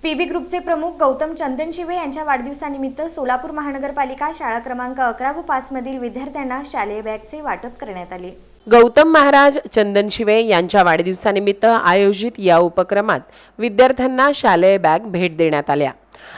PB ग्रुपचे प्रमुख गौतम चंदनशिवे यांच्या वाढदिवसानिमित्त सोलापूर महानगरपालिका शाळा क्रमांक 11 व 5 मधील विद्यार्थ्यांना शालेय बॅगचे वाटप करण्यात आले। गौतम महाराज चंदनशिवे यांच्या वाढदिवसानिमित्त आयोजित या उपक्रमात विद्यार्थ्यांना शालेय बॅग भेट देण्यात आल्या।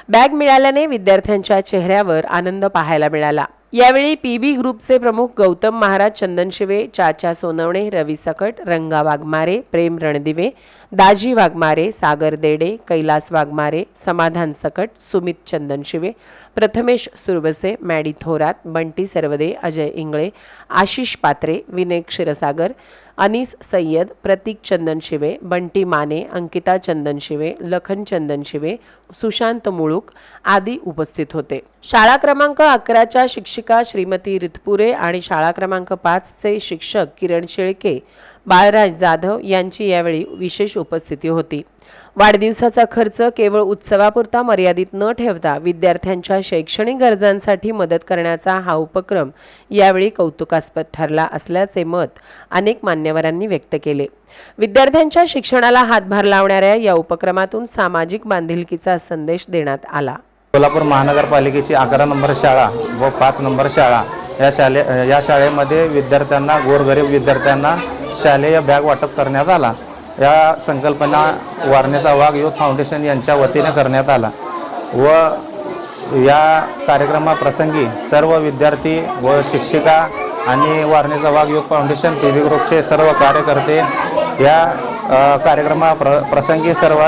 बॅग मिळाल्याने विद्यार्थ्यांच्या चेहऱ्यावर आनंद पाहायला मिळाला। यावेळी पीबी ग्रुपचे प्रमुख गौतम महाराज चंदनशिवे, चाचा सोनवणे, रवी सकट, रंगा वाघमारे, प्रेम रणदिवे, दाजी वाघमारे, सागर देडे, कैलास वाघमारे, समाधान सकट, सुमित चंदनशिवे, प्रथमेश सुरबसे, मॅडी थोरात, बंटी सरवदे, अजय इंगळे, आशिष पात्रे, विनय क्षीरसागर, अनीस सय्यद, प्रतीक चंदनशिवे, बंटी माने, अंकिता चंदनशिवे, लखन चंदनशिवे, सुशांत मुळूक आदी उपस्थित होते। शाळा क्रमांक 11च्या शिक्षिका श्रीमती रितपुरे आणि शाळा क्रमांक 5चे शिक्षक किरण शेळके, बाळराज जाधव यांची यावेळी विशेष उपस्थिती होती। वाढदिवसाचा खर्च केवळ उत्सवापुरता मर्यादित न ठेवता विद्यार्थ्यांच्या शैक्षणिक गरजांसाठी मदत करण्याचा हा उपक्रम यावेळी कौतुकास्पद ठरला असल्याचे मत अनेक मान्यवरांनी व्यक्त केले। विद्यार्थ्यांच्या शिक्षणाला हातभार लावणाऱ्या या उपक्रमातून सामाजिक बांधिलकीचा संदेश देण्यात आला। सोलापूर महानगरपालिकेची 11 नंबर शाळा व 5 नंबर शाळा या शाळेमध्ये विद्यार्थ्यांना, गोरगरीब विद्यार्थ्यांना शालेय बॅग वाटप करण्यात आला। या संकल्पना वारणेचा वाघ युथ फाउंडेशन यांच्या वतीने करण्यात आला व या कार्यक्रमाप्रसंगी सर्व विद्यार्थी व शिक्षिका आणि वारणेचा वाघ युथ फाउंडेशन पीबी ग्रुपचे सर्व कार्यकर्ते या कार्यक्रमाप्रसंगी सर्व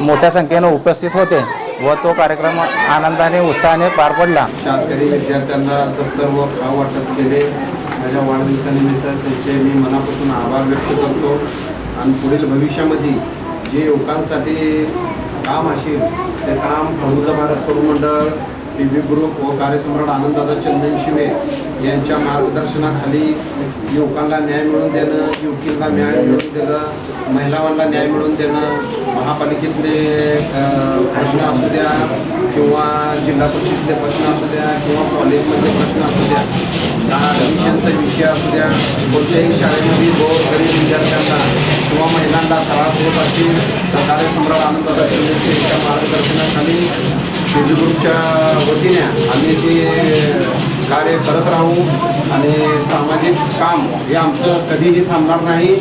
मोठ्या संख्येने उपस्थित होते व तो कार्यक्रम आनंदाने उत्साहाने पार पडला। शाळकरी विद्यार्थ्यांना दप्तर व खाऊ वाटप केले। माझ्या वाढदिवसानिमित्त त्यांचे मी मनापासून आभार व्यक्त करतो आणि पुढील भविष्यामध्ये जे युवकांसाठी काम असेल ते काम प्रबुद्ध भारत करू मंडळ, पीबी ग्रुप व कार्यसम्राट आनंददादा चंदनशिवे यांच्या मार्गदर्शनाखाली युवकांना न्याय मिळवून देणं, युवतींना न्याय मिळवून देणं, महिलांना न्याय मिळवून देणं, महापालिकेतले प्रश्न असू द्या किंवा जिल्हा परिषदेतले प्रश्न असू द्या किंवा कॉलेजमधले प्रश्न असू द्या, ॲडमिशनचा विषय असू द्या, कोणत्याही शाळेमध्ये गोरगरीब विद्यार्थ्यांना किंवा महिलांना त्रास होत असेल तर कार्यसम्राट आनंददादा चंदनशिवे यांच्या मार्गदर्शनाखाली पीबी ग्रुपच्या वतीने आम्ही ते कार्य करत राहू आणि सामाजिक काम हे आमचं कधीही थांबणार नाही